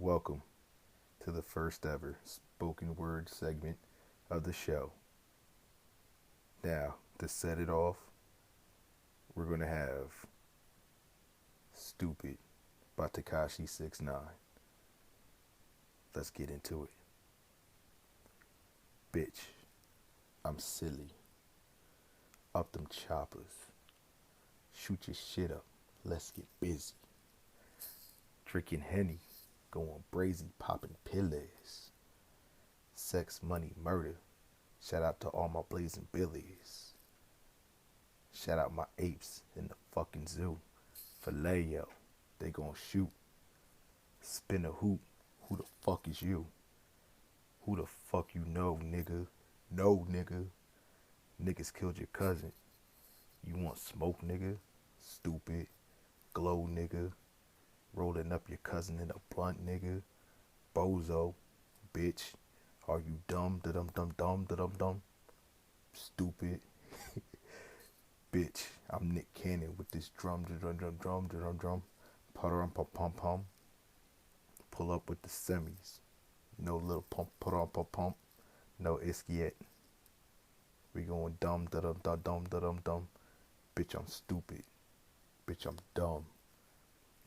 Welcome to the first ever spoken word segment of the show. Now, to set it off, we're going to have Stupid by Tekashi 69. Let's get into it. Bitch, I'm silly. Up them choppers. Shoot your shit up. Let's get busy. Drinking Henny. Going brazy, popping pillies. Sex, money, murder. Shout out to all my blazing billies. Shout out my apes in the fucking zoo. Filet-o, they gon' shoot. Spin a hoop. Who the fuck is you? Who the fuck you know, nigga? No, nigga. Niggas killed your cousin. You want smoke, nigga? Stupid. Glow, nigga. Rolling up your cousin in a blunt, nigga. Bozo. Bitch. Are you dumb? Da-dum-dum-dum. Stupid. Bitch. I'm Nick Cannon with this drum. Pum. Pull up with the semis. No little pump. No ischiet. We going dumb. Bitch, I'm stupid. Bitch, I'm dumb.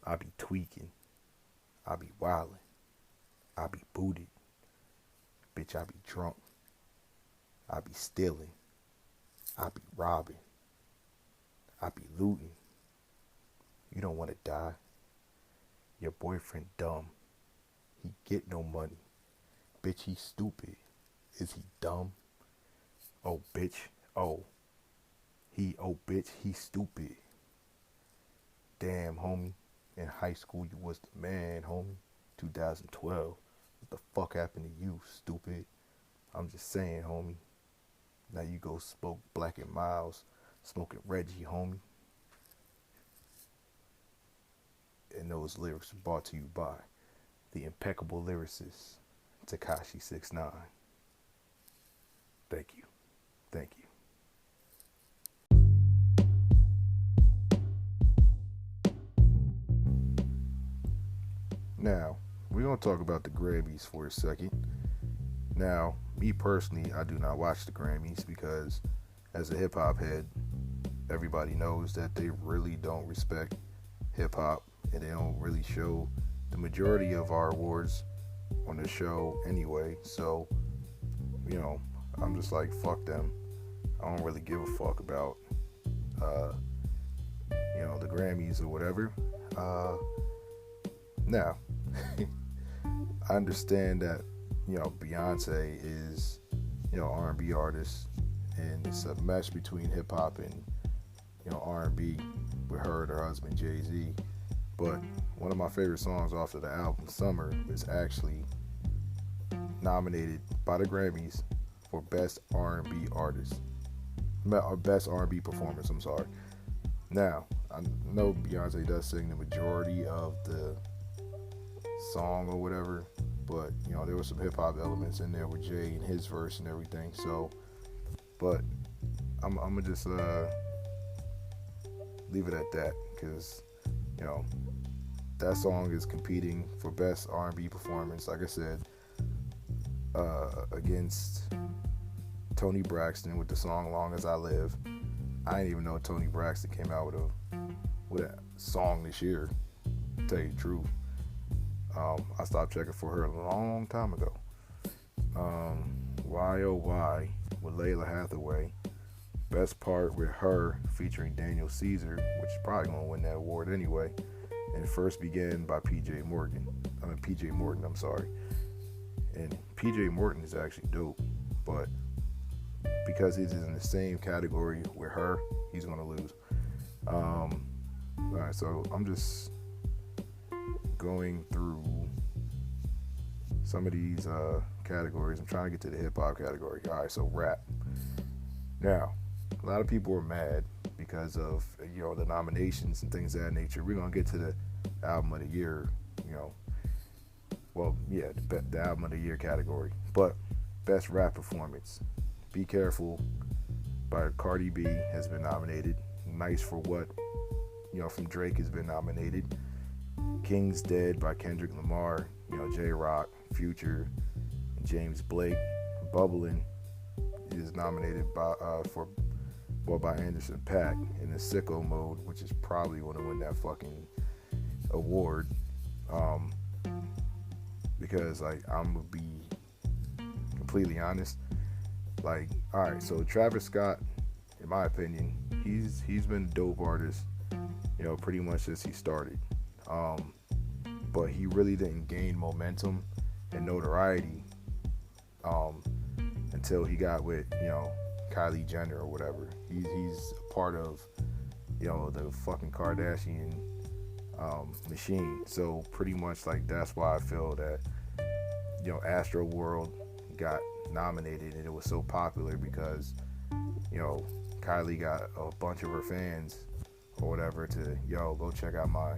I be tweaking. I be wildin'. I be booted. Bitch, I be drunk. I be stealing. I be robbing. I be looting. You don't want to die. Your boyfriend dumb. He get no money. Bitch, he stupid. Is he dumb? Oh, bitch. Oh, bitch, he stupid. Damn, homie. In high school, you was the man, homie. 2012. What the fuck happened to you, stupid? I'm just saying, homie. Now you go smoke Black and Miles, smoking Reggie, homie. And those lyrics are brought to you by the impeccable lyricist, Tekashi 69. Thank you. Now, we're going to talk about the Grammys for a second. Now, me personally, I do not watch the Grammys because as a hip hop head, everybody knows that they really don't respect hip hop and they don't really show the majority of our awards on the show anyway. So, I'm just like, fuck them. I don't really give a fuck about, the Grammys or whatever. Now, I understand that, Beyonce is, R&B artist, and it's a mesh between hip hop and, R&B with her and her husband Jay-Z. But one of my favorite songs off of the album Summer is actually nominated by the Grammys for Best R&B Artist, or Best R&B Performance. I'm sorry. Now, I know Beyonce does sing the majority of the song or whatever, but there were some hip hop elements in there with Jay and his verse and everything. So, but I'm gonna just leave it at that because that song is competing for best R&B performance, like I said, against Toni Braxton with the song "Long as I Live." I didn't even know Toni Braxton came out with a song this year, to tell you the truth. I stopped checking for her a long time ago. Why Oh Why with Layla Hathaway. Best part with her featuring Daniel Caesar, which is probably going to win that award anyway. And First Began by PJ Morton, I'm sorry. And PJ Morton is actually dope, but because he's in the same category with her, he's going to lose. Alright, so I'm just going through some of these categories. I'm trying to get to the hip hop category. Alright, so rap. Now, a lot of people are mad because of the nominations and things of that nature. We're gonna get to the album of the year, the album of the year category. But best rap performance, Be Careful by Cardi B has been nominated. Nice for What, from Drake has been nominated. King's Dead by Kendrick Lamar, J-Rock, Future, James Blake. Bubbling is nominated by Anderson .Paak in the Sicko Mode, which is probably going to win that fucking award. Because like I'm gonna be completely honest. Like, all right, so Travis Scott, in my opinion, he's been a dope artist, pretty much since he started. But he really didn't gain momentum and notoriety until he got with Kylie Jenner or whatever. He's a part of the fucking Kardashian machine. So pretty much like that's why I feel that Astro World got nominated and it was so popular because Kylie got a bunch of her fans or whatever to go check out my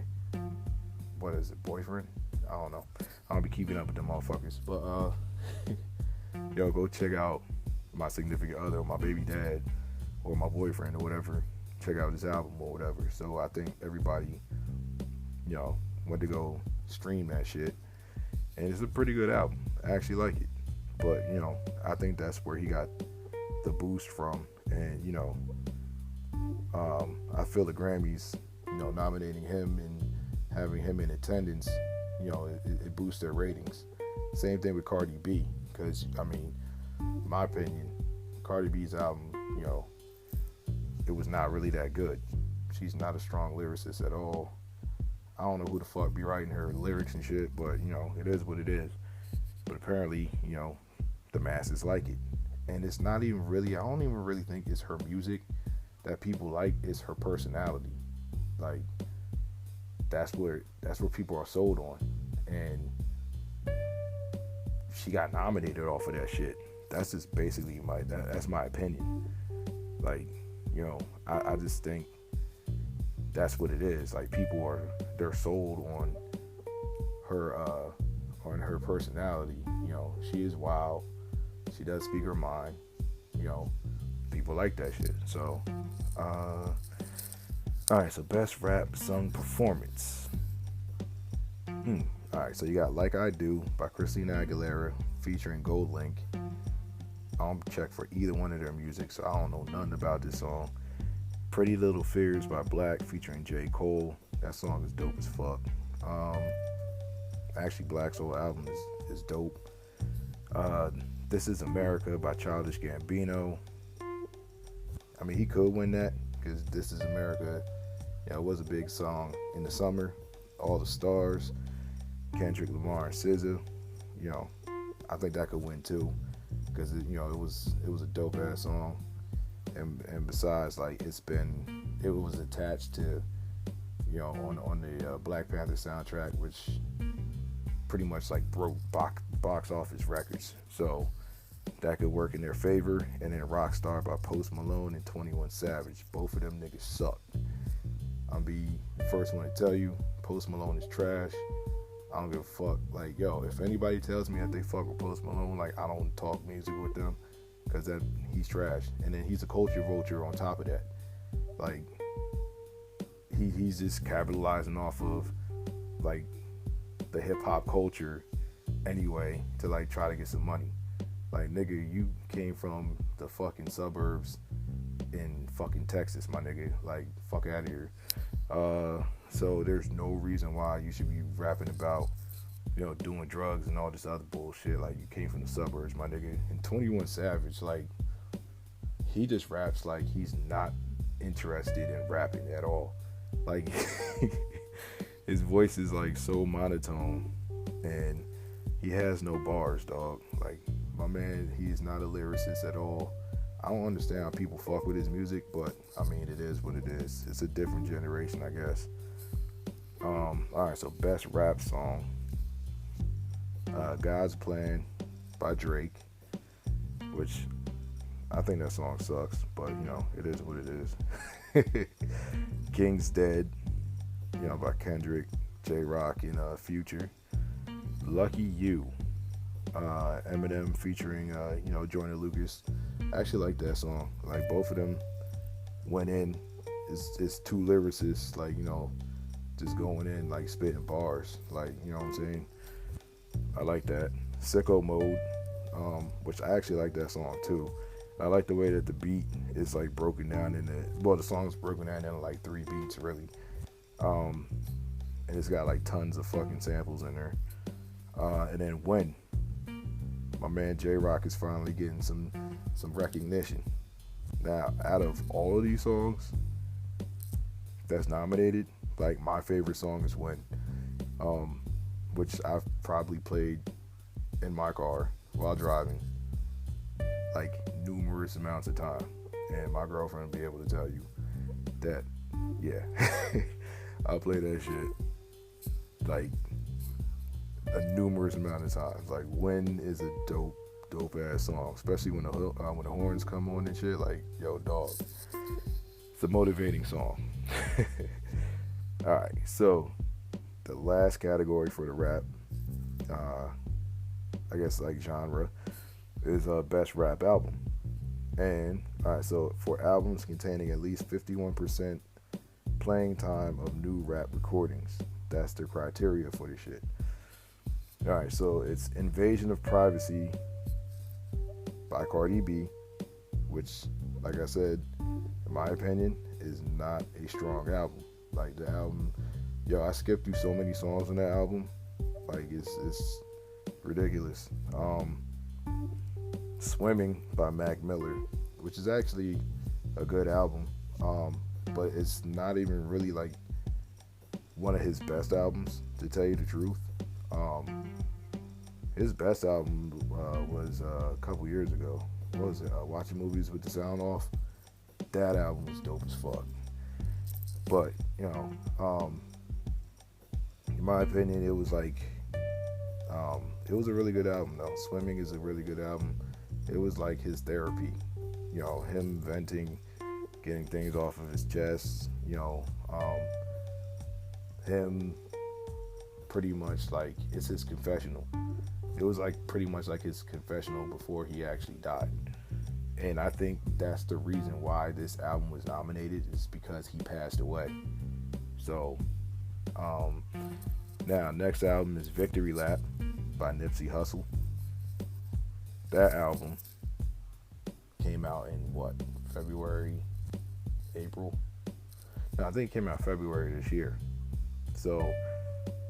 boyfriend. I don't know. I don't be keeping up with them motherfuckers, but go check out my significant other, or my baby dad, or my boyfriend or whatever. Check out his album or whatever. So I think everybody went to go stream that shit, and it's a pretty good album. I actually like it, but I think that's where he got the boost from, and I feel the Grammys nominating him and having him in attendance, it boosts their ratings. Same thing with Cardi B, because in my opinion, Cardi B's album, it was not really that good. She's not a strong lyricist at all. I don't know who the fuck be writing her lyrics and shit, but it is what it is. But apparently, the masses like it, and it's not even really. I don't even really think it's her music that people like. It's her personality. Like that's where people are sold on, and she got nominated off of that shit. That's just basically that's my opinion. Like I just think that's what it is. Like they're sold on her personality. She is wild. She does speak her mind. People like that shit. So alright, so best rap sung performance. Alright, so you got Like I Do by Christina Aguilera featuring Gold Link. I don't check for either one of their music, so I don't know nothing about this song. Pretty Little Fears by Black featuring J. Cole. That song is dope as fuck. Actually, Black's whole album is dope. This Is America by Childish Gambino. He could win that because This Is America, it was a big song in the summer. All the Stars, Kendrick Lamar and SZA. I think that could win too because it was a dope ass song. And besides, like it was attached to on the Black Panther soundtrack, which pretty much like broke box office records, so that could work in their favor. And then Rockstar by Post Malone and 21 Savage, both of them niggas suck. I'll be the first one to tell you, Post Malone is trash. I don't give a fuck. Like, if anybody tells me that they fuck with Post Malone, like, I don't talk music with them because he's trash. And then he's a culture vulture on top of that. Like, he's just capitalizing off of like the hip hop culture anyway to like try to get some money. Like, nigga, you came from the fucking suburbs in fucking Texas, my nigga. Like, fuck out of here. So there's no reason why you should be rapping about doing drugs and all this other bullshit. Like, you came from the suburbs, my nigga. And 21 Savage, like, he just raps like he's not interested in rapping at all. Like, his voice is like so monotone and he has no bars, dog. Like, my man, he is not a lyricist at all. I don't understand how people fuck with his music, but it is what it is. It's a different generation, I guess. Alright, so best rap song. God's Plan by Drake, which I think that song sucks, but it is what it is. King's Dead, by Kendrick, J-Rock, and Future. Lucky You, Eminem featuring Joyner Lucas. I actually like that song. Like, both of them went in. It's two lyricists, like, just going in, like, spitting bars, like, what I'm saying. I like that. Sicko Mode, which I actually like that song too. I like the way that the beat is like broken down the song's broken down into like 3 beats really. Um, and it's got like tons of fucking samples in there. And then When, my man J Rock is finally getting some recognition. Now, out of all of these songs that's nominated, like my favorite song is When, which I've probably played in my car while driving like numerous amounts of time, and my girlfriend will be able to tell you that, yeah, I'll play that shit like a numerous amount of times. Like When is a dope ass song, especially when the horns come on and shit. Like, yo, dog, it's a motivating song. All right, so the last category for the rap, I guess like genre, is best rap album. And all right, so for albums containing at least 51% playing time of new rap recordings, that's the criteria for this shit. All right, so it's Invasion of Privacy by Cardi B, which, like I said, in my opinion, is not a strong album. Like the album, yo, I skipped through so many songs on that album, like it's ridiculous. Swimming by Mac Miller, which is actually a good album, but it's not even really like one of his best albums, to tell you the truth. His best album was a couple years ago. What was it? Watching Movies with the Sound Off. That album was dope as fuck. But, you know, in my opinion, it was like, it was a really good album though. Swimming is a really good album. It was like his therapy, you know, him venting, getting things off of his chest, you know, him pretty much like, it's his confessional. It was like pretty much like his confessional before he actually died. And I think that's the reason why this album was nominated, is because he passed away. So, now next album is Victory Lap by Nipsey Hussle. That album came out in what, February, April? No, I think it came out February this year. So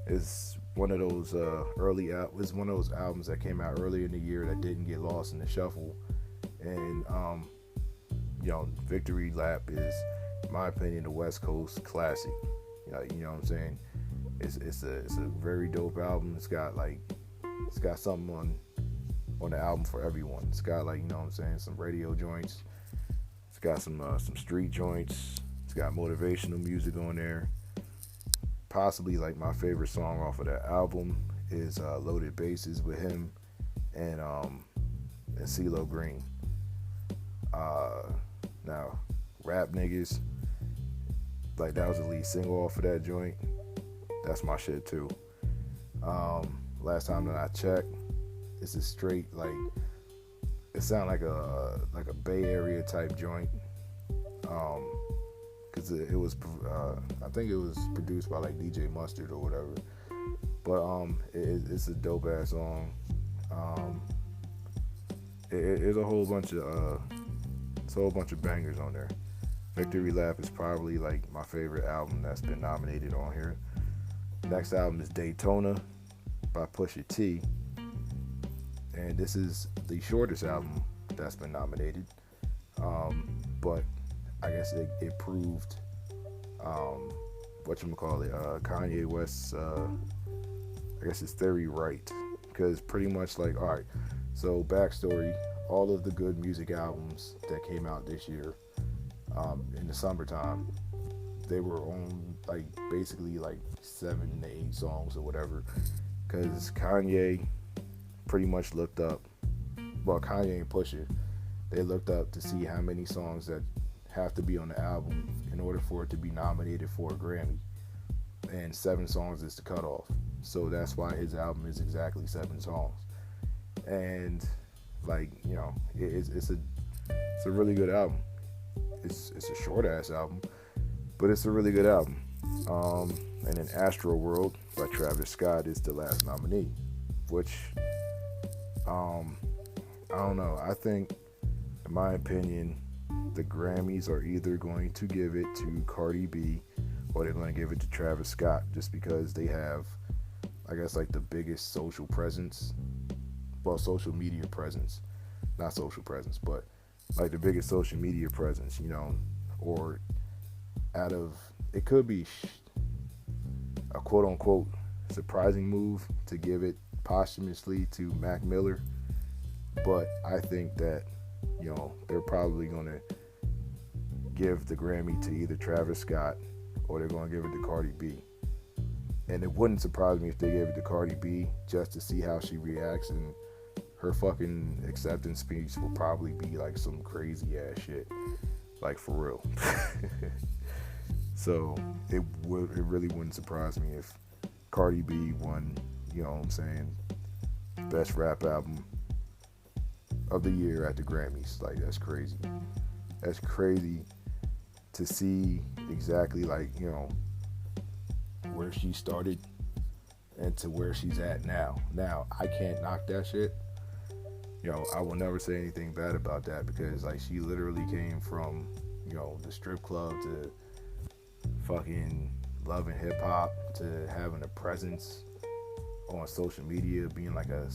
it's one of those it's one of those albums that came out early in the year that didn't get lost in the shuffle. And you know, Victory Lap is, in my opinion, a West Coast classic. You know what I'm saying? It's a very dope album. It's got something on the album for everyone. It's got, like, you know what I'm saying, some radio joints. It's got some street joints. It's got motivational music on there. Possibly like my favorite song off of that album is Loaded Bases with him and CeeLo Green. Now, Rap Niggas, like, that was the lead single off of that joint. That's my shit too. Last time that I checked, it's a straight, like, it sounded like a Bay Area type joint. Cause it was, I think it was produced by like DJ Mustard or whatever. But it's a dope ass song. It's a whole bunch of bangers on there. Victory Lap is probably like my favorite album that's been nominated on here. Next album is Daytona by Pusha T, and this is the shortest album that's been nominated. But I guess it proved Kanye West's I guess his theory right, because pretty much like, all right, so backstory, all of the good music albums that came out this year in the summertime, they were on like basically like 7 to 8 songs or whatever, because Kanye pretty much looked up, well, Kanye and Pusha, they looked up to see how many songs that have to be on the album in order for it to be nominated for a Grammy, and 7 songs is the cutoff. So that's why his album is exactly 7 songs. And like, you know, it's a really good album. It's a short ass album, but it's a really good album. And then Astro World by Travis Scott is the last nominee. which I don't know. I think, in my opinion, the Grammys are either going to give it to Cardi B or they're going to give it to Travis Scott, just because they have, I guess, like the biggest social presence, well, social media presence, not social presence, but like the biggest social media presence, or out of, it could be a quote unquote surprising move to give it posthumously to Mac Miller, but I think that, they're probably going to give the Grammy to either Travis Scott or they're going to give it to Cardi B. And it wouldn't surprise me if they gave it to Cardi B, just to see how she reacts, and her fucking acceptance speech will probably be like some crazy ass shit, like for real. So it really wouldn't surprise me if Cardi B won, best rap album of the year at the Grammys. Like, that's crazy. That's crazy to see exactly, like, where she started and to where she's at now. Now, I can't knock that shit. I will never say anything bad about that, because, like, she literally came from, the strip club to fucking loving hip hop to having a presence on social media, being like a /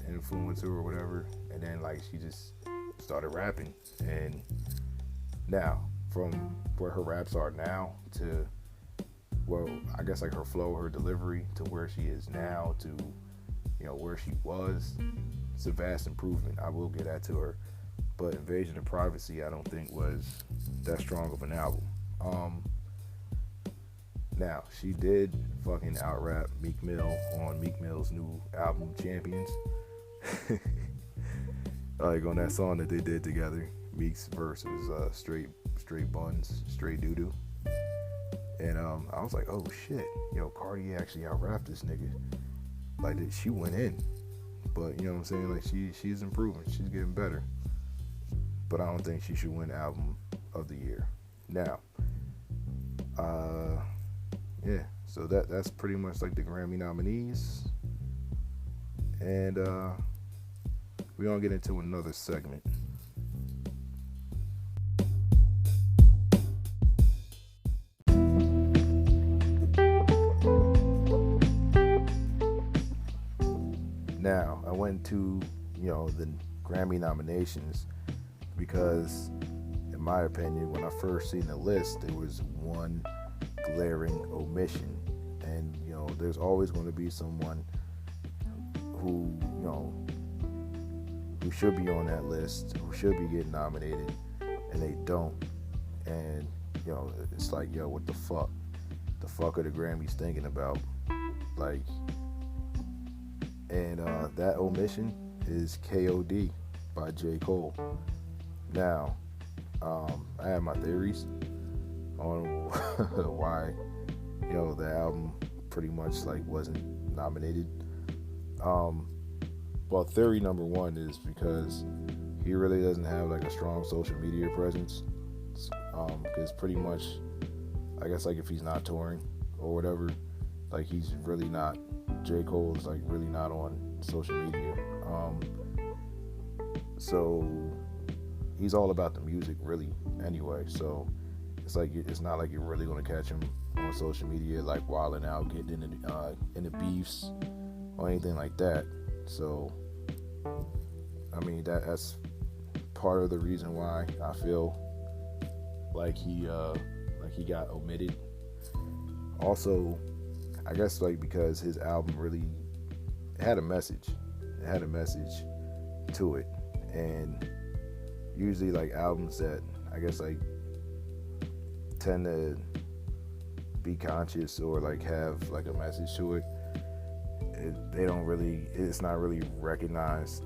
influencer or whatever, and then like she just started rapping. And now, from where her raps are now to, well, I guess like her flow, her delivery, to where she is now to, where she was, it's a vast improvement. I will give that to her. But Invasion of Privacy, I don't think was that strong of an album. Now, she did fucking out-rap Meek Mill on Meek Mill's new album, Champions. Like, on that song that they did together, Meek's verse was straight buns, straight doo-doo. And I was like, oh shit, Cardi actually out-rapped this nigga. Like, she went in. But, you know what I'm saying? Like, she's improving. She's getting better. But I don't think she should win Album of the Year. Now, yeah, so that's pretty much like the Grammy nominees. And we're going to get into another segment. Now, I went to, the Grammy nominations because, in my opinion, when I first seen the list, there was one glaring omission. And, there's always going to be someone who should be on that list, who should be getting nominated, and they don't. And, it's like, what the fuck? The fuck are the Grammys thinking about? Like, and that omission is KOD by J. Cole. Now, I have my theories on why, the album pretty much like wasn't nominated. Well, theory number one is because he really doesn't have like a strong social media presence. Because pretty much, I guess like if he's not touring or whatever, like he's really not. J. Cole is like really not on social media. So he's all about the music really anyway. So it's not like you're really gonna catch him on social media like wilding out, getting into beefs or anything like that. So I mean that's part of the reason why I feel like he got omitted. Also, I guess like because his album really had a message. It had a message to it. And usually like albums that I guess like tend to be conscious or like have like a message to it, it's not really recognized,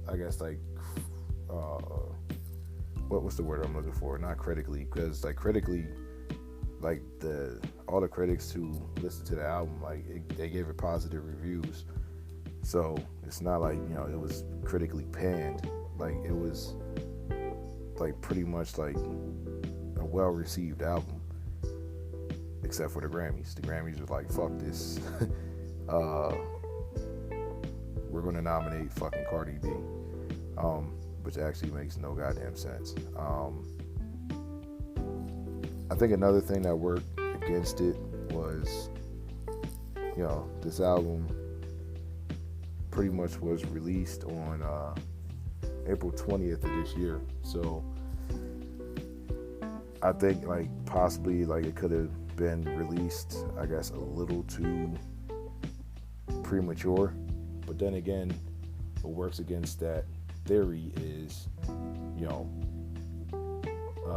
I guess like what's the word I'm looking for? Not critically, because like critically, like all the critics who listened to the album, like they gave it positive reviews. So it's not like it was critically panned. Like it was like pretty much like a well-received album, except for the Grammys. The Grammys was like, fuck this. we're gonna nominate fucking Cardi B, which actually makes no goddamn sense. I think another thing that worked against it was, this album pretty much was released on April 20th of this year. So I think possibly it could have been released, I guess, a little too premature. But then again, what works against that theory is,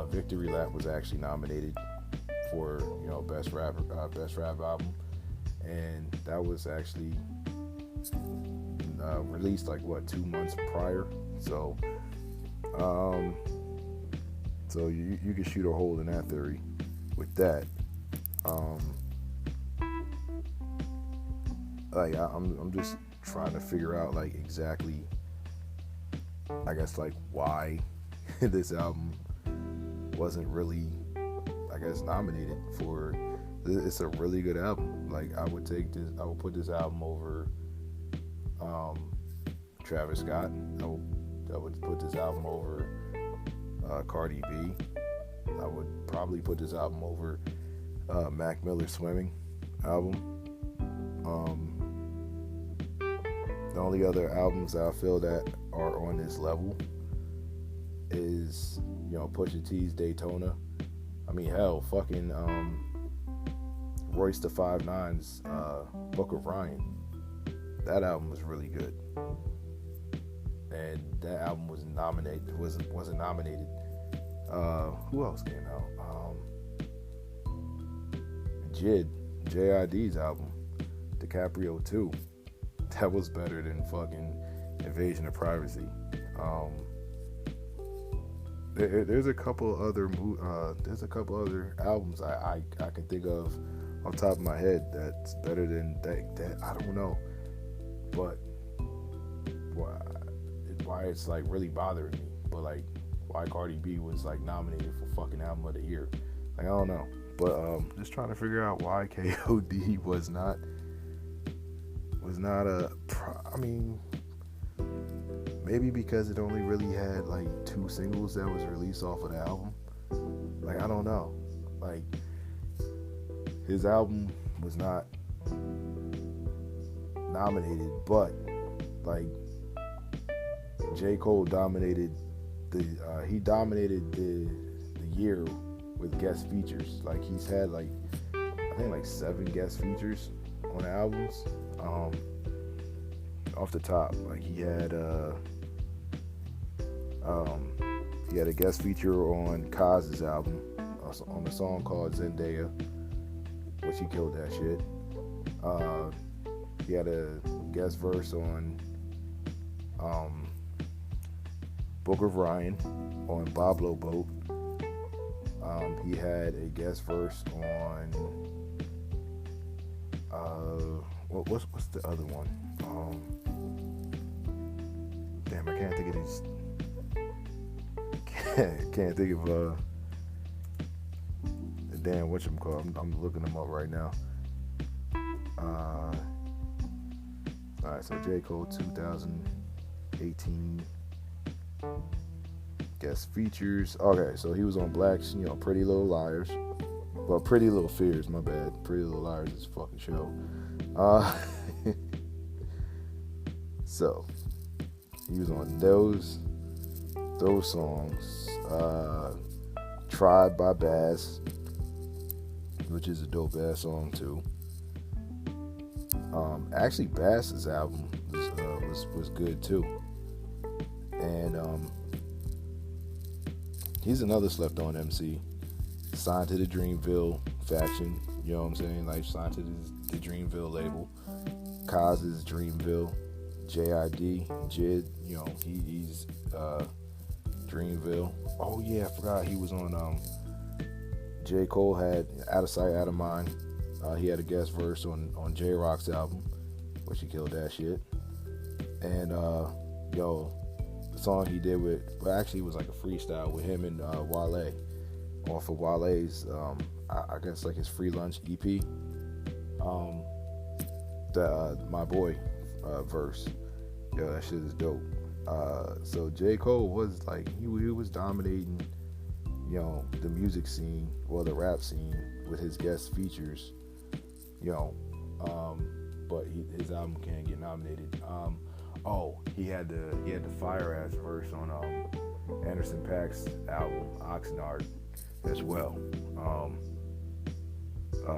Victory Lap was actually nominated for best rap album, and that was actually released 2 months prior. So you can shoot a hole in that theory with that. I'm just trying to figure out exactly, I guess, why this album wasn't really, I guess, nominated for. It's a really good album. I would put this album over Travis Scott. I would put this album over Cardi B. I would probably put this album over Mac Miller's Swimming album. The only other albums that I feel that are on this level is, Pusha T's Daytona. I mean, hell, fucking Royce da 5'9's Book of Ryan. That album was really good, and that album wasn't nominated. Who else came out? JID's album, DiCaprio 2. That was better than fucking Invasion of Privacy. There's a couple other albums I can think of off the top of my head that's better than that. I don't know, but why it's really bothering me. But why Cardi B was nominated for fucking album of the year. I don't know. But just trying to figure out why KOD was not I mean, maybe because it only really had 2 singles that was released off of the album. I don't know. His album was not nominated, but J. Cole dominated the year with guest features. He's had I think 7 guest features on the albums. Off the top, he had a guest feature on Kaz's album on a song called Zendaya, which he killed that shit. He had a guest verse on Book of Ryan on Pablo Boat. He had a guest verse on what's the other one? Damn, I can't think of these. Can't think of the damn whatchamacallit. I'm looking them up right now. Alright, so J. Cole 2018 guest features. Okay, so he was on Black's, Pretty Little Liars. Well, Pretty Little Fears, my bad. Pretty Little Liars is a fucking show. So he was on those songs. Tribe by Bass, which is a dope ass song too. Actually, Bass's album was good too, and he's another slept-on MC. Signed to the Dreamville faction, you know what I'm saying? Signed to the Dreamville label. Kaz's Dreamville, JID, Jid, he's Dreamville. Oh yeah, I forgot he was on. J. Cole had Out of Sight, Out of Mind. He had a guest verse on J Rock's album, which he killed that shit. And the song he did it was like a freestyle with him and Wale, off of Wale's I guess his Free Lunch EP. The My Boy verse. Yo, that shit is dope. So J. Cole was like he was dominating, the music scene or the rap scene with his guest features, you know, but his album can't get nominated. He had the fire ass verse on Anderson .Paak's album Oxnard as well.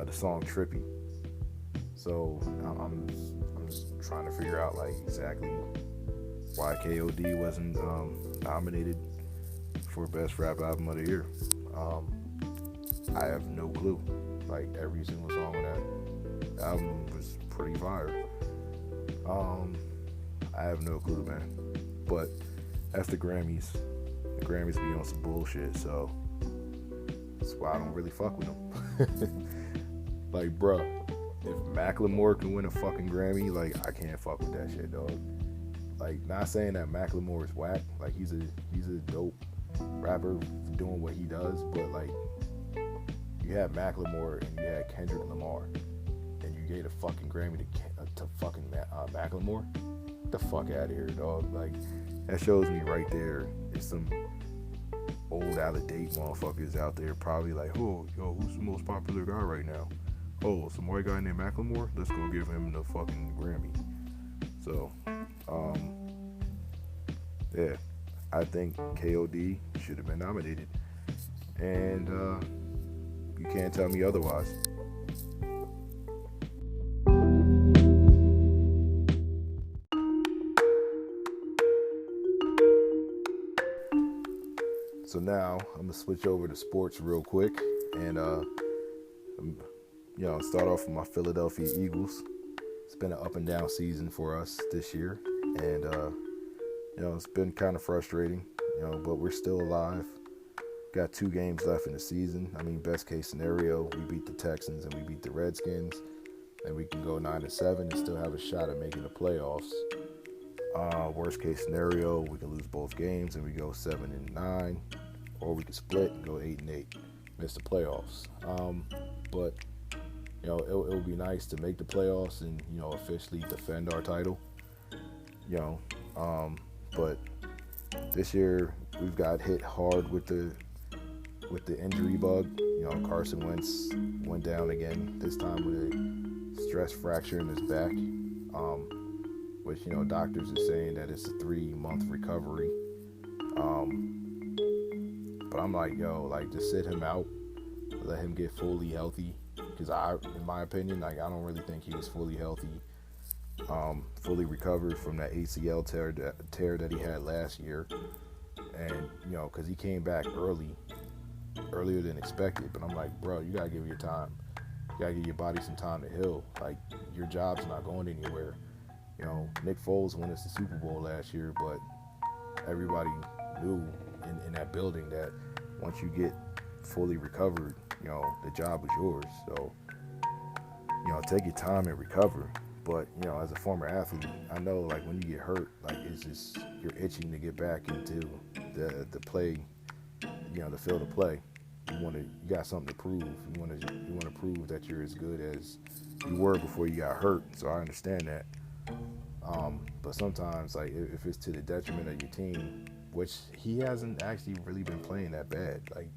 The song Trippy. So I'm just trying to figure out like exactly why KOD wasn't nominated for Best Rap Album of the Year. I have no clue. Like every single song on that album was pretty fire. I have no clue, man. But that's the Grammys. The Grammys be on some bullshit, so that's why I don't really fuck with them. Like, bruh, if Macklemore can win a fucking Grammy, like, I can't fuck with that shit, dog. Like, not saying that Macklemore is whack. Like, he's a dope rapper doing what he does, but like, you had Macklemore and you had Kendrick Lamar, and you gave a fucking Grammy to fucking Macklemore. Get the fuck out of here, dog. Like, that shows me right there. There's some old out of date motherfuckers out there probably like, oh, yo, who's the most popular guy right now? Oh, some white guy named Macklemore? Let's go give him the fucking Grammy. So, yeah, I think KOD should have been nominated. And you can't tell me otherwise. So now I'm gonna switch over to sports real quick and start off with my Philadelphia Eagles. It's been an up and down season for us this year, and it's been kind of frustrating, but we're still alive. Got 2 games left in the season. I mean, best case scenario, we beat the Texans and we beat the Redskins, and we can go 9-7 and still have a shot at making the playoffs. Worst case scenario, we can lose both games and we go 7-9, or we can split and go 8-8, miss the playoffs. But it would be nice to make the playoffs and officially defend our title. But this year we've got hit hard with the injury bug. Carson Wentz went down again, this time with a stress fracture in his back, which doctors are saying that it's a 3-month recovery. But I'm like, just sit him out, let him get fully healthy, because in my opinion, I don't really think he was fully healthy, fully recovered from that ACL tear that he had last year, and because he came back earlier than expected. But I'm like, bro, you gotta give your time. You gotta give your body some time to heal. Like, your job's not going anywhere. Nick Foles won us the Super Bowl last year, but everybody knew in that building that once you get fully recovered, the job was yours. So, take your time and recover. But, as a former athlete, I know, like, when you get hurt, like, it's just, you're itching to get back into the play, the field of play. You got something to prove. You want to prove that you're as good as you were before you got hurt. So I understand that. But sometimes, like, if it's to the detriment of your team, which he hasn't actually really been playing that bad. Like,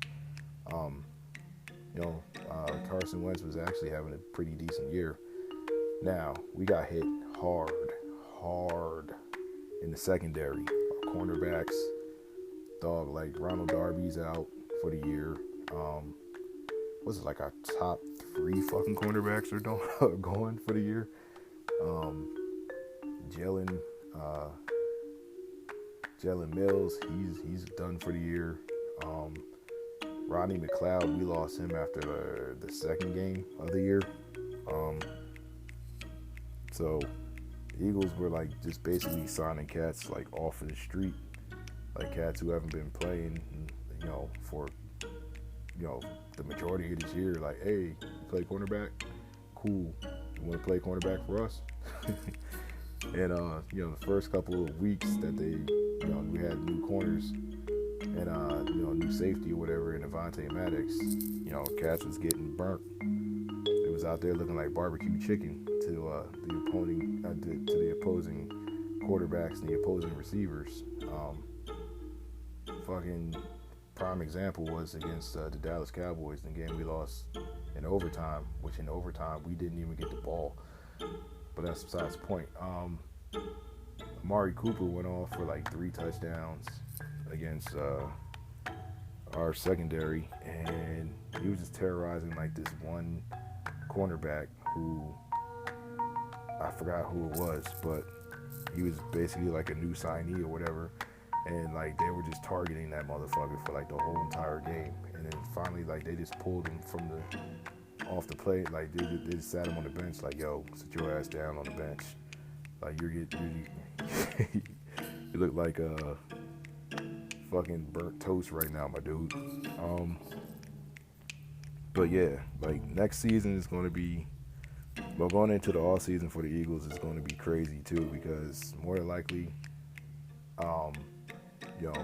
Carson Wentz was actually having a pretty decent year. Now, we got hit hard in the secondary. Our cornerbacks, like Ronald Darby's out for the year. Was it like our top 3 fucking cornerbacks are going for the year? Jalen Mills, he's done for the year. Rodney McLeod, we lost him after the second game of the year. So Eagles were like just basically signing cats like off of the street, like cats who haven't been playing, for the majority of this year. Like, hey, you play cornerback? Cool. You want to play cornerback for us? And the first couple of weeks that we had new corners and new safety or whatever in Avonte Maddox, cats was getting burnt. It was out there looking like barbecue chicken to the opposing quarterbacks and the opposing receivers. Fucking prime example was against the Dallas Cowboys in the game we lost in overtime, which in overtime we didn't even get the ball. But that's besides the point. Amari Cooper went off for like 3 touchdowns against our secondary, and he was just terrorizing like this one cornerback who I forgot who it was, but he was basically like a new signee or whatever, and like they were just targeting that motherfucker for like the whole entire game, and then finally like they just pulled him from the off the play, like they just sat him on the bench, like, yo, sit your ass down on the bench, like you look like fucking burnt toast right now, my dude. But yeah, like next season is going to be, well, going into the off season for the Eagles is going to be crazy too, because more than likely, you know,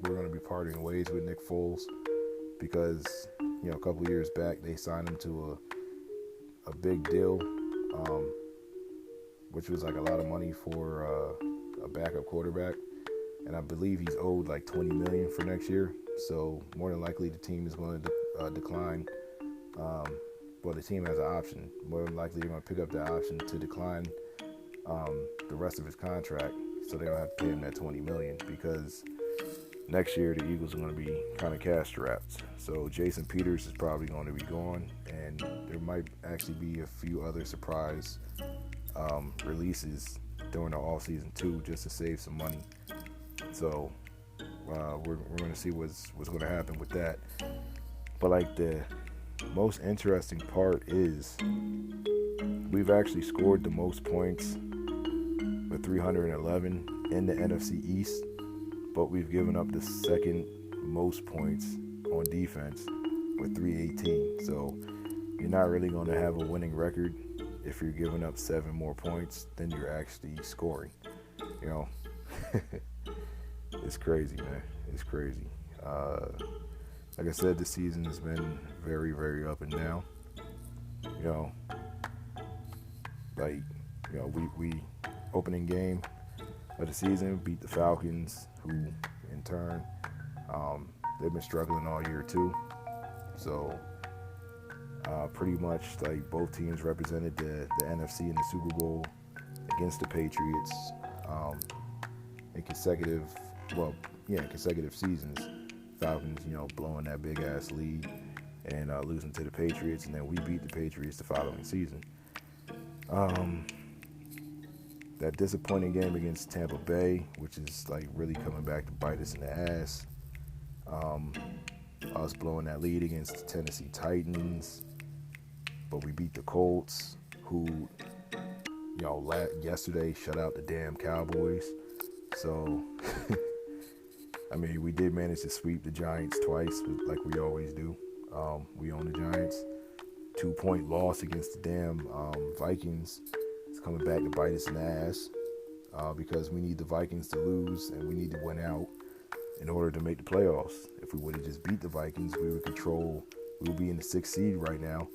we're going to be parting ways with Nick Foles, because you know a couple of years back they signed him to a big deal, which was like a lot of money for a backup quarterback. And I believe he's owed like $20 million for next year. So more than likely the team is going to decline. Well, the team has an option. More than likely they're going to pick up the option to decline the rest of his contract, so they don't have to pay him that $20 million, because next year the Eagles are going to be kind of cash strapped. So Jason Peters is probably going to be gone, and there might actually be a few other surprise releases during the off season too, just to save some money. So we're going to see what's going to happen with that. But like the most interesting part is we've actually scored the most points with 311 in the NFC East, but we've given up the second most points on defense with 318. So you're not really going to have a winning record if you're giving up 7 more points than you're actually scoring. You know, it's crazy, man. It's crazy. Like I said, this season has been very, very up and down. You know, like, you know, we opening game of the season beat the Falcons, who in turn, they've been struggling all year too. So pretty much like both teams represented the NFC in the Super Bowl against the Patriots in consecutive seasons. Falcons, you know, blowing that big ass lead and losing to the Patriots, and then we beat the Patriots the following season. That disappointing game against Tampa Bay, which is like really coming back to bite us in the ass. Us blowing that lead against the Tennessee Titans, but we beat the Colts, who, you know, yesterday shut out the damn Cowboys. So, I mean, we did manage to sweep the Giants twice, like we always do. We own the Giants. 2-point loss against the damn Vikings. It's coming back to bite us in the ass, because we need the Vikings to lose and we need to win out in order to make the playoffs. If we would have just beat the Vikings, we would be in the 6th seed right now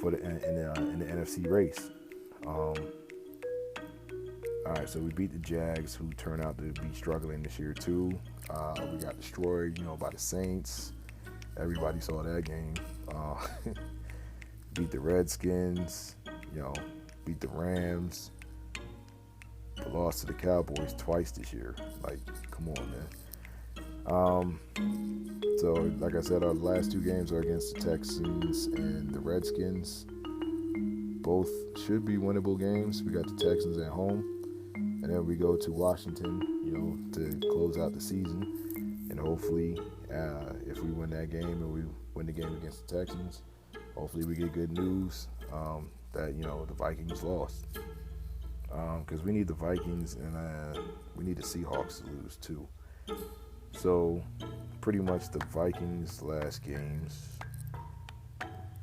for in the NFC race. All right, so we beat the Jags, who turned out to be struggling this year too. We got destroyed, you know, by the Saints. Everybody saw that game. Beat the Redskins, you know, beat the Rams. But lost to the Cowboys twice this year. Like, come on, man. So, like I said, our last 2 games are against the Texans and the Redskins. Both should be winnable games. We got the Texans at home, and then we go to Washington, you know, to close out the season. And hopefully, if we win that game and we win the game against the Texans, hopefully we get good news that, you know, the Vikings lost. Because we need the Vikings and we need the Seahawks to lose too. So, pretty much the Vikings' last games,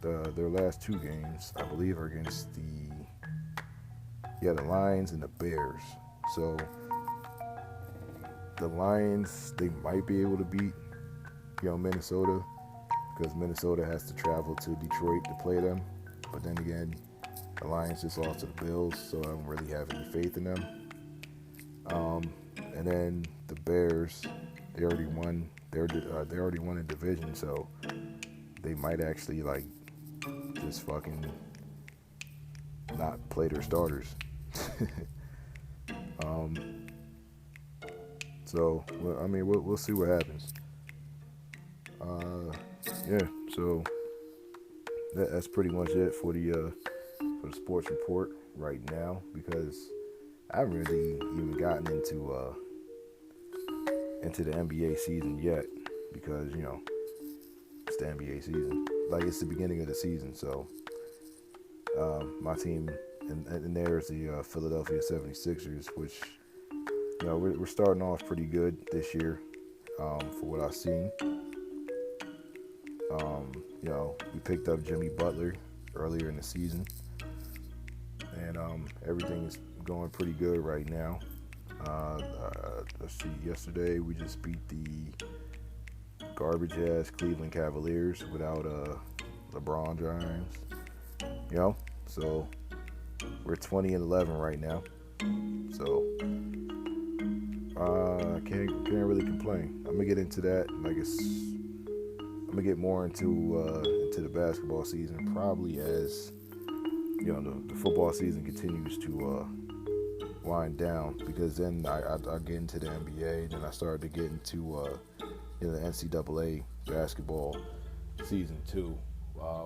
their last 2 games, I believe, are against the Lions and the Bears. So, the Lions, they might be able to beat, you know, Minnesota, because Minnesota has to travel to Detroit to play them. But then again, the Lions just lost to the Bills, so I don't really have any faith in them. And then the Bears, they already won. They already won a division, so they might actually like just fucking not play their starters. um, so I mean, we'll see what happens. Yeah, so that's pretty much it for the sports report right now, because I haven't really even gotten into the NBA season yet, because it's the NBA season. Like, it's the beginning of the season, so my team and there's the Philadelphia 76ers, which we're starting off pretty good this year, for what I've seen. We picked up Jimmy Butler earlier in the season, and everything is going pretty good right now. Let's see, yesterday we just beat the garbage ass Cleveland Cavaliers without LeBron James. So we're 20-11 right now. So can't really complain. I'm gonna get into that. I'm gonna get more into the basketball season, probably as the football season continues to wind down, because then I get into the NBA, then I started to get into the NCAA basketball season 2,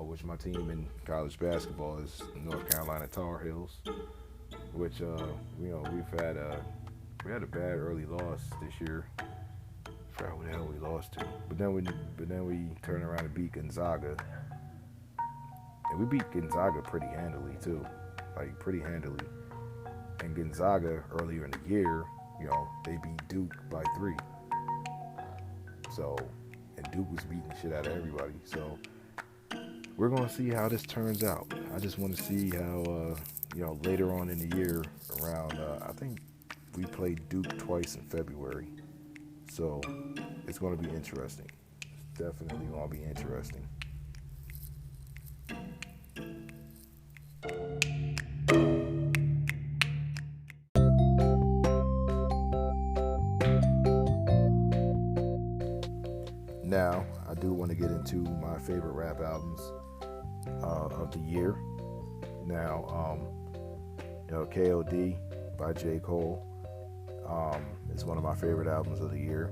which my team in college basketball is North Carolina Tar Heels, which we had a bad early loss this year. I forgot what the hell we lost to, but then we turned around and beat Gonzaga, and we beat Gonzaga pretty handily too, like pretty handily. And Gonzaga earlier in the year, they beat Duke by 3. So, and Duke was beating the shit out of everybody. So, we're gonna see how this turns out. I just want to see how later on in the year, around I think we played Duke twice in February. So it's going to be interesting. It's definitely going to be interesting. Now, I do want to get into my favorite rap albums of the year. Now, KOD by J. Cole is one of my favorite albums of the year.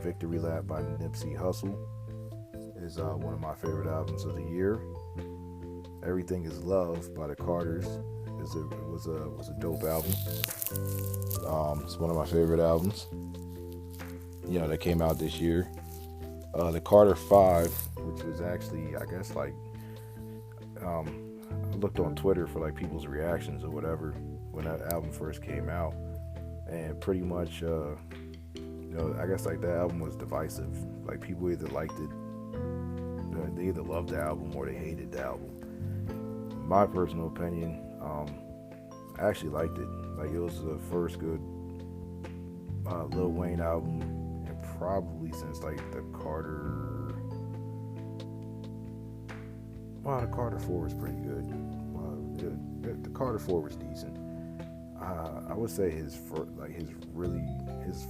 Victory Lap by Nipsey Hussle is one of my favorite albums of the year. Everything Is Love by the Carters was a dope album. It's one of my favorite albums, that came out this year. The Carter 5, which was actually, I guess, like, I looked on Twitter for like people's reactions or whatever when that album first came out, and pretty much I guess like that album was divisive. Like, people either liked it, they either loved the album or they hated the album. My personal opinion, I actually liked it. Like, it was the first good Lil Wayne album, and probably since like the Carter. Well, the Carter 4 was pretty good. The Carter 4 was decent. I would say his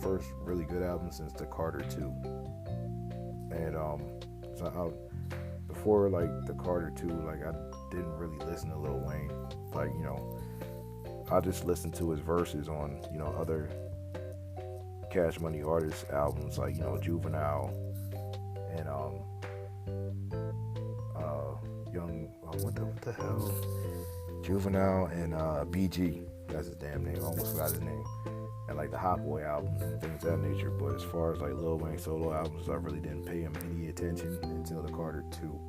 first really good album since the Carter 2. And before like the Carter 2, like, I didn't really listen to Lil Wayne. Like, I just listened to his verses on other Cash Money artists albums, like Juvenile and what the hell, Juvenile and BG, that's his damn name, I almost forgot his name, and like the Hot Boy albums and things of that nature. But as far as like Lil Wayne solo albums, I really didn't pay him any attention until the Carter 2.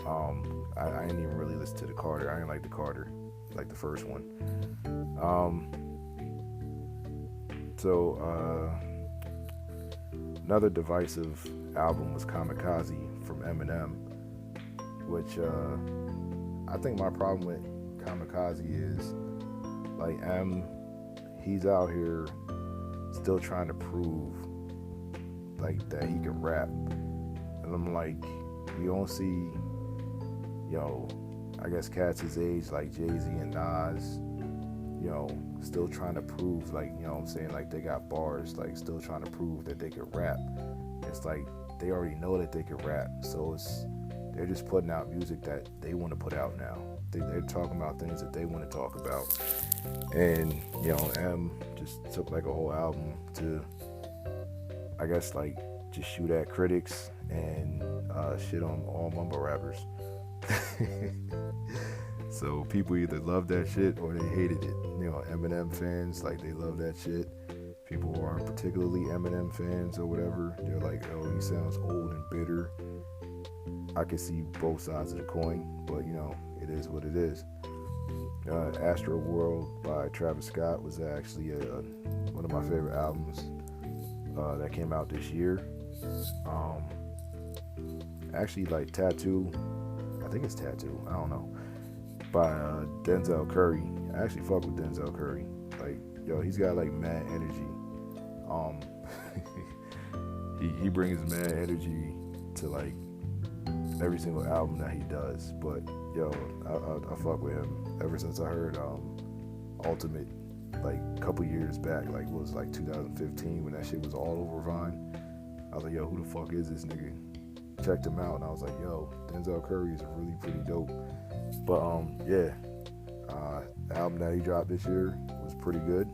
I didn't even really listen to the Carter. I didn't like the Carter, like the first one. So another divisive album was Kamikaze from Eminem, which I think my problem with Kamikaze is, like, he's out here still trying to prove like that he can rap, and I'm like, you don't see, I guess cats his age like Jay-Z and Nas, still trying to prove, like, what I'm saying, like, they got bars, like, still trying to prove that they could rap. It's like they already know that they could rap, so they're just putting out music that they want to put out now. They're talking about things that they want to talk about. And M just took like a whole album to, I guess, like, just shoot at critics and shit on all mumble rappers. So people either love that shit or they hated it. Eminem fans, like, they love that shit. People who aren't particularly Eminem fans or whatever, they're like, oh, he sounds old and bitter. I can see both sides of the coin, but it is what it is. Astro World by Travis Scott was actually one of my favorite albums that came out this year. Actually, like, Tattoo, I think it's Tattoo, I don't know, by Denzel Curry. I actually fuck with Denzel Curry. Like, he's got like mad energy. He brings mad energy to like every single album that he does. But I fuck with him ever since I heard Ultimate, like, a couple years back, like, what was it, like 2015, when that shit was all over Vine. I was like, who the fuck is this nigga? Checked him out and I was like, Denzel Curry is really pretty dope. But the album that he dropped this year was pretty good.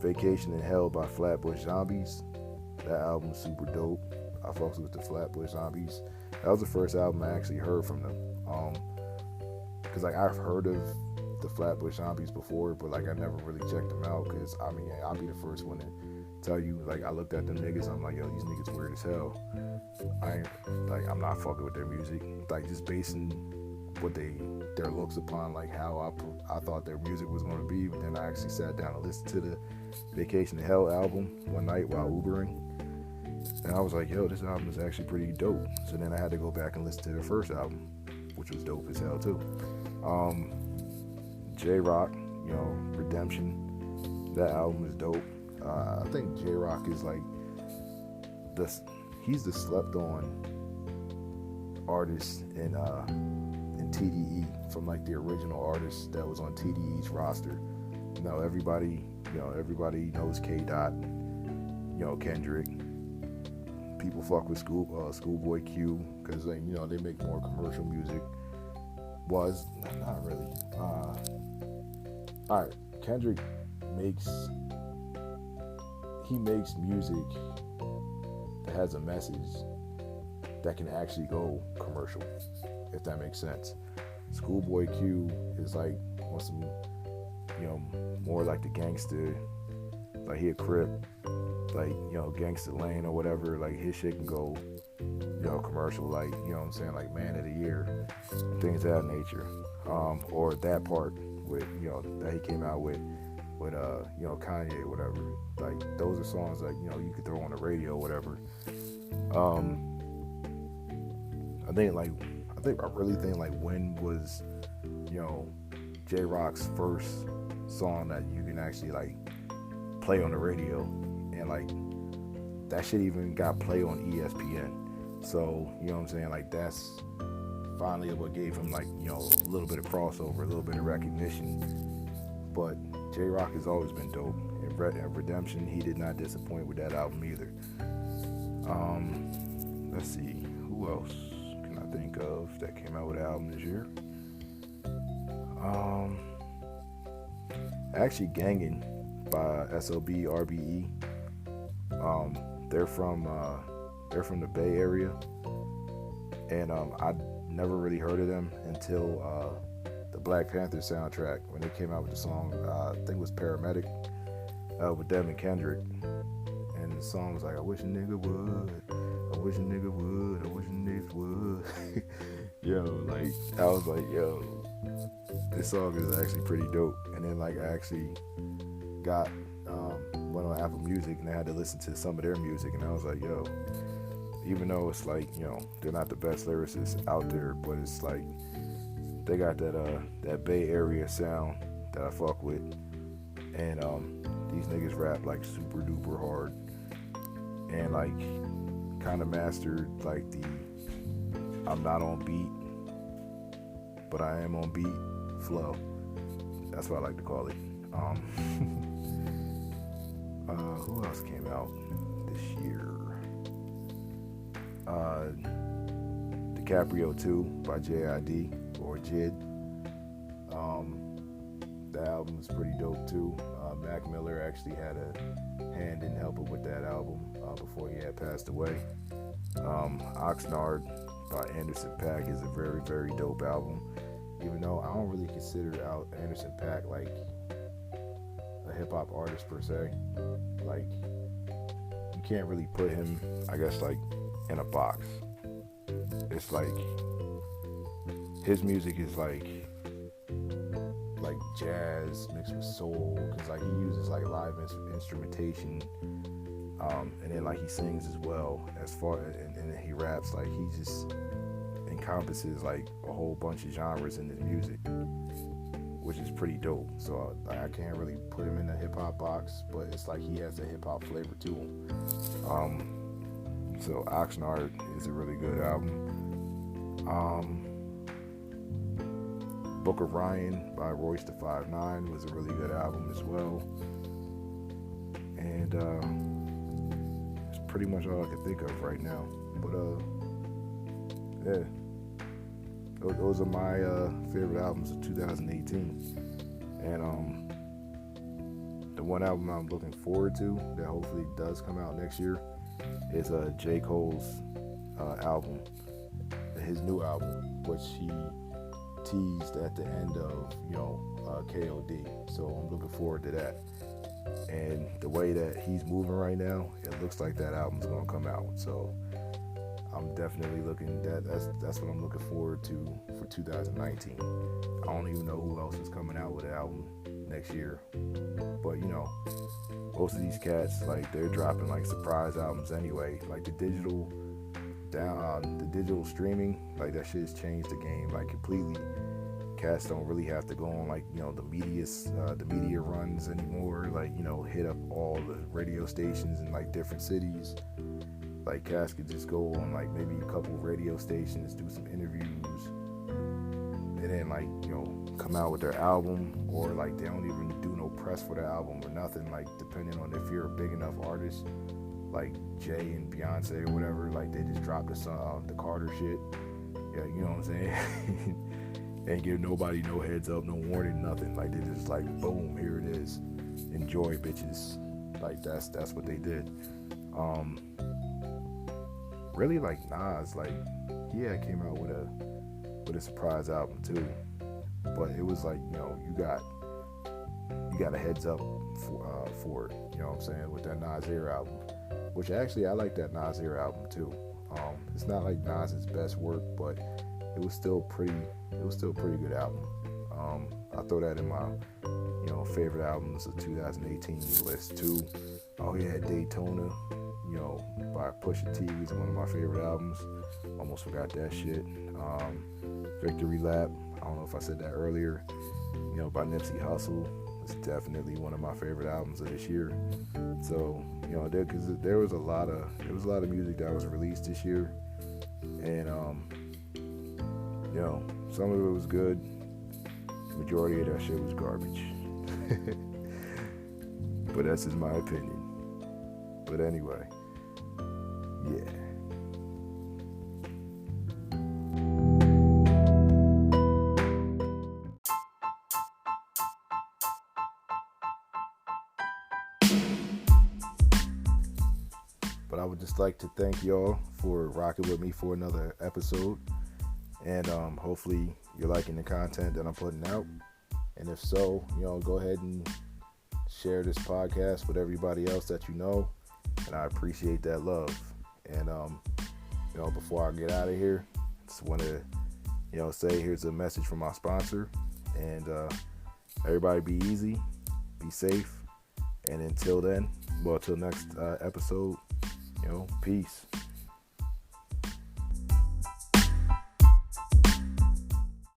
Vacation in Hell by Flatbush Zombies. That album's super dope. I fucks with the Flatbush Zombies. That was the first album I actually heard from them. Cause like, I've heard of the Flatbush Zombies before, but like, I never really checked them out. Cause I mean, I'll be the first one to tell you, like, I looked at them niggas, I'm like, these niggas weird as hell. I'm not fucking with their music. Like, just basing what their looks upon, like, how I thought their music was going to be. But then I actually sat down and listened to the Vacation to Hell album one night while Ubering, and I was like, this album is actually pretty dope. So then I had to go back and listen to their first album, which was dope as hell too. J-Rock, Redemption, that album is dope. I think J-Rock is like he's the slept on artist in TDE, from like the original artist that was on TDE's roster. Everybody knows K. Dot, Kendrick. People fuck with Schoolboy Q because they make more commercial music. Not really. All right, Kendrick makes music that has a message that can actually go commercial, if that makes sense. Schoolboy Q is like on some, more like the gangster, like he a Crip, like, Gangsta Lane or whatever. Like, his shit can go, commercial, like, what I'm saying, like Man of the Year, things of that nature. Or that part with, that he came out with Kanye or whatever. Like, those are songs like, you could throw on the radio or whatever. I really think like When was, J-Rock's first song that you can actually like play on the radio, and like that shit even got play on ESPN. So, what I'm saying, like, that's finally what gave him like, a little bit of crossover, a little bit of recognition. But J-Rock has always been dope. And Redemption, he did not disappoint with that album either. Let's see, who else can I think of that came out with an album this year? Actually, Gangin' by SOB RBE. They're from the Bay Area, and I never really heard of them until the Black Panther soundtrack, when they came out with the song, I think it was Paramedic, with them and Kendrick. And the song was like, I wish a nigga would, I wish a nigga would, I wish a nigga would. Like, I was like, this song is actually pretty dope. And then like, I actually went on Apple Music and I had to listen to some of their music, and I was like, even though it's like, they're not the best lyricists out there, but it's like, they got that Bay Area sound that I fuck with. And these niggas rap like super duper hard, and like kind of mastered like the I'm not on beat, but I am on beat flow. That's what I like to call it. Who else came out this year? DiCaprio 2 by J.I.D. or JID. The album is pretty dope too. Mac Miller actually had a hand in helping with that album before he had passed away. Oxnard by Anderson .Paak is a very, very dope album. Even though I don't really consider Anderson .Paak like a hip hop artist per se. Like, you can't really put him, I guess, like in a box. It's like his music is like jazz mixed with soul, because like he uses like live instrumentation, and then like he sings as well, and he raps. Like he just encompasses like a whole bunch of genres in his music, which is pretty dope. So I can't really put him in a hip hop box, but it's like he has a hip hop flavor to him. So Oxnard is a really good album. Book of Ryan by Royce da 5'9" was a really good album as well. And it's pretty much all I can think of right now. But yeah, those are my favorite albums of 2018. And the one album I'm looking forward to that hopefully does come out next year is J. Cole's album, his new album, which he teased at the end of KOD. So I'm looking forward to that. And the way that he's moving right now, it looks like that album's gonna come out. So I'm definitely that's what I'm looking forward to for 2019. I don't even know who else is coming out with an album next year, but most of these cats, like, they're dropping like surprise albums anyway. Like the digital streaming, like that shit has changed the game like completely. Cats don't really have to go on like the media runs anymore, like hit up all the radio stations in like different cities. Like cats could just go on like maybe a couple radio stations, do some interviews, and then like come out with their album, or like they don't even do no press for the album or nothing, like depending on if you're a big enough artist like Jay and Beyonce or whatever. Like they just dropped the Carter shit, yeah, you know what I'm saying. Ain't give nobody no heads up, no warning, nothing. Like they just like, boom, here it is, enjoy, bitches. Like that's what they did. Really, like Nas, like came out with a surprise album too, but it was like you got a heads up for it. You know what I'm saying, with that Nasir album, which actually I like that Nasir album too. It's not like Nas's best work, but it was still a pretty good album. I throw that in my favorite albums of 2018 list too. Oh yeah, Daytona, by Pusha T is one of my favorite albums. Almost forgot that shit. Victory Lap, I don't know if I said that earlier, by Nipsey Hussle, is definitely one of my favorite albums of this year. So because there was a lot of music that was released this year, and some of it was good. The majority of that shit was garbage. But that's just my opinion. But anyway, yeah. But I would just like to thank y'all for rocking with me for another episode. And hopefully you're liking the content that I'm putting out. And if so, go ahead and share this podcast with everybody else that you know. And I appreciate that love. And, before I get out of here, just want to, say here's a message from my sponsor. And everybody be easy, be safe. And until then, till next episode, peace.